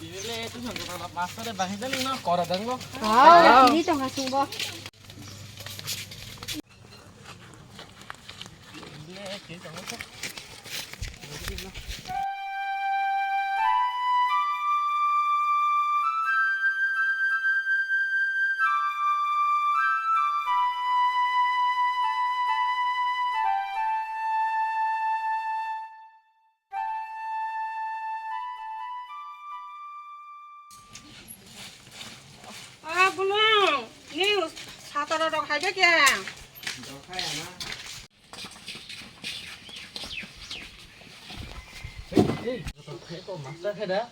Ini tu yang kita masak deh bahasa ni nak korang dengar. Ini tu ngasih boh. Ini kita masak. Belum. Ni satu dok aja ke? Kau masak dah.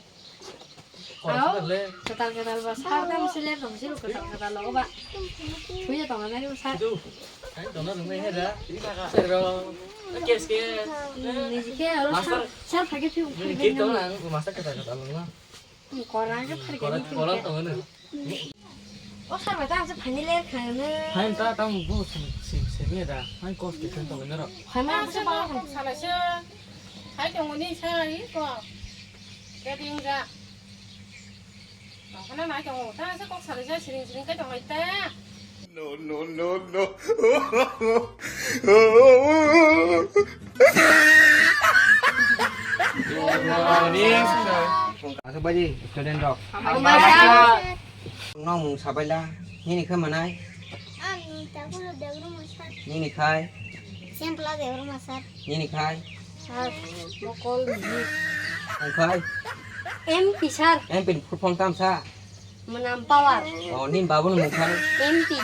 Korang le. Ketal besar dah mesti lihat dong sih lu ketal lo pak. Punya tangan dari besar. Tu. Kan tangan rumah dah. Serong. Kes ke. Ni sih kalau sar pakai piu. Kita orang masak kita lah. Korang je pergi. Korang tangan ni. Oh sar betul aja panik lihat kan. Hai ta tamu bu sini dah. Hai kos kita tangan ni. Kamu apa sih bang? Salah sih. Hai tunggu ni saya itu. Jadi enggak. Karena nak tunggu. Tapi saya kok salah sih sering-sering ke tunggu itu. No. Asa baji student dok. Nong mung sabaila ni kha manai Tahu dewa masar, ni khai siapa lah dewa masar? ni khai Sar mokol ni. ang khai MP sar em pin phupong tam sa menampawar. oh nin babun mung khai MP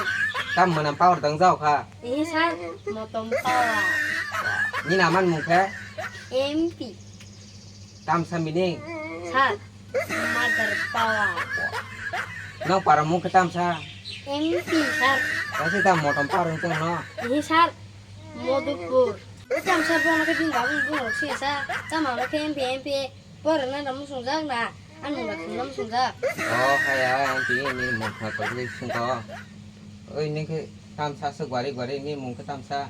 tam manam power tang zau kha ini sar motom pawar. ni naman mung kha MP tam samining sar mother pawar. nong para mung kha tam sa MP sar kasi tam motom power tang no ini sar modupur. Jam sar pun nak tinggal pun sih sar. Jam mana ke MP pernah namun sungzak na anu nak namun sungzak. oh kaya ang pi ni mung kha ko le sung ko oi ni ke tam sa sa gwari ni mung kha tam sa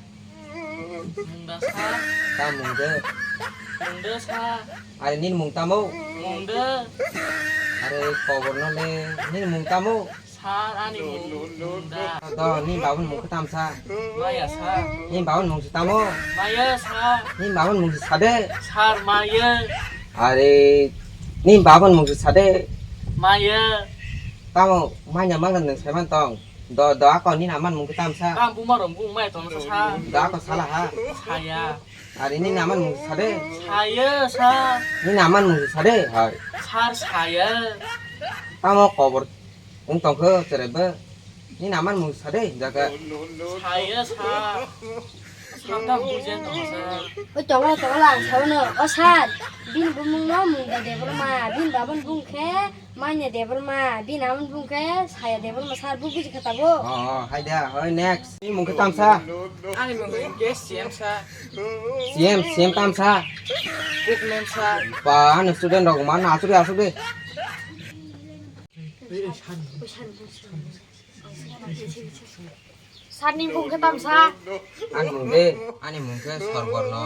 Munda sa. tam mung de Munda sa. are nin mung tamo Munda. are kobor no le nin mung tamo Sa ani munda. do nin babun mung kha tam sa Maya sa. nin babun mung tamo Maya sa. nin babun mung sade Sar Maya. are nin babun mung sade Maya. tamo manya mangan nang seman tong do ko nin aman mung tam sa Kam bumarong bung mai tong sa. do ko salah ha Saya. are nin aman mung sade Saya sa. nin aman mung sade hai Sar saya. tamo kobor ung tong khe cerebe nin aman mung sade jaga Saya sa. Sampai bujan tong sa. Tolong lah, saudara. Oh sar, bin bumung nomung dah devel ma, bin babun bung ke, mana devel ma, bin amun bung ke, saya devel ma sar bung kuci kata bo. oh hai dia oi next nin mung tam sa Ani mung kes siam sa. siem tam sa Cook men sa. pa an student dog man asu de Sar ni bung ke tam sa, an mung de ani mung ke sorbor no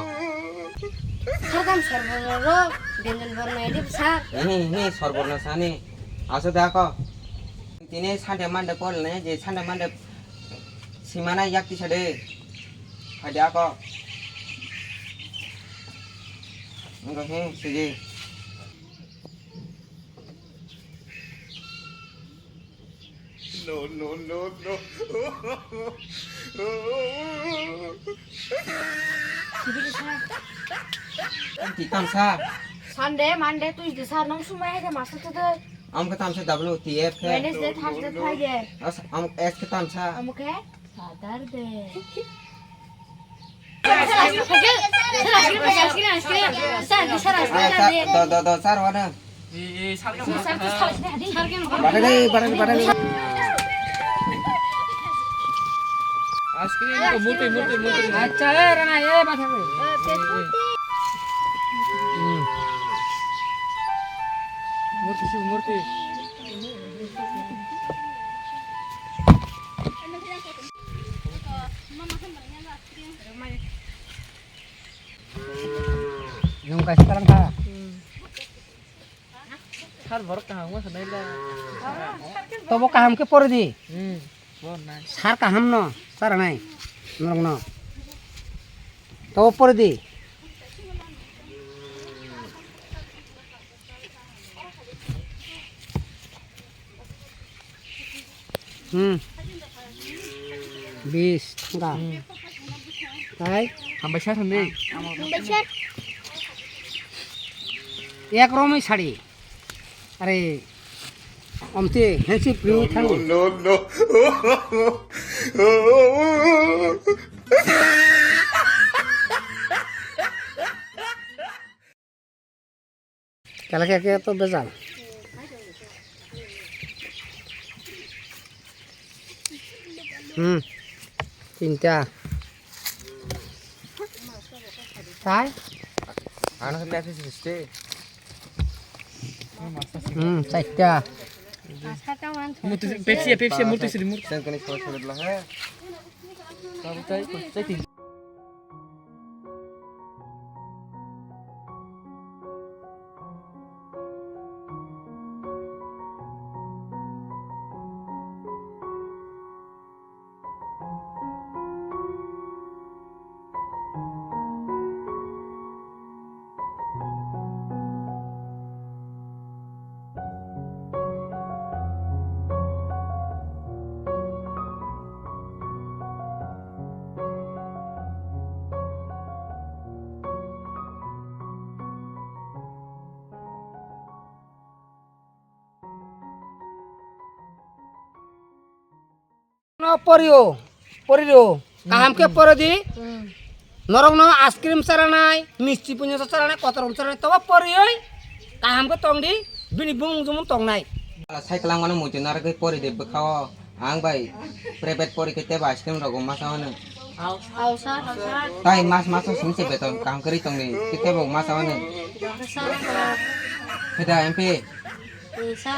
sar kam serbono, dengan warna ini besar. ni sorbor no sani asu da ko tine sande mande kol ne je sande mande simana yakti sade ada ko enggak he siji No. Sibili sar. ti tam sa Sunday, Monday, Tuesday sar nong sumai ke masuk tu tu. am ka tam sa WTF ke Wednesday, Thursday, Friday. as am s ka tam sa Kamu ke? Sadar deh. do sar wada Sar kam. pada ni Askri murti. Acha, Rana, baca Murti. nung kasih talang ka Sar bor kaham ma sanai la. তবু কাহামকে পরে দি Bon na. সার কাহাম ন সার নাই নরম ন তবু পরে দি বিশ টাকা তাই Sampai sar sanai. বেচার এক রকমই শাড়ি আরে অমতে হেঁচি প্রিয় থাকবে No, no. কেলাকে কে তো বেজাল তিনটা তাই আনা হলে আছে সিস্টে চারটা Pepsi Pepsi murti sini murti. Sen কোনে ছোট ছোট দিলা হ্যাঁ Tahu tay tay tin. পরিও পরিও কাহামকে পরে দি নরম ন আইসক্রিম চারা নাই মিষ্টি পুঞ্জ চারা নাই কত রকম চারা নাই তবে পরিওই কাহামকে টং দি বিনি বুং জুমুন টং নাই সাইকেল আঙ্গানো মুজে নারকে পরি দেব খাও আং ভাই প্রাইভেট পরীক্ষা তে আইসক্রিম রকম মাসা হনে Hausa. তাই মাস মাস সিনসে বেতন কাম করি তংনি তে বক মাসা হনে Hausa. এটা এমপি Isa.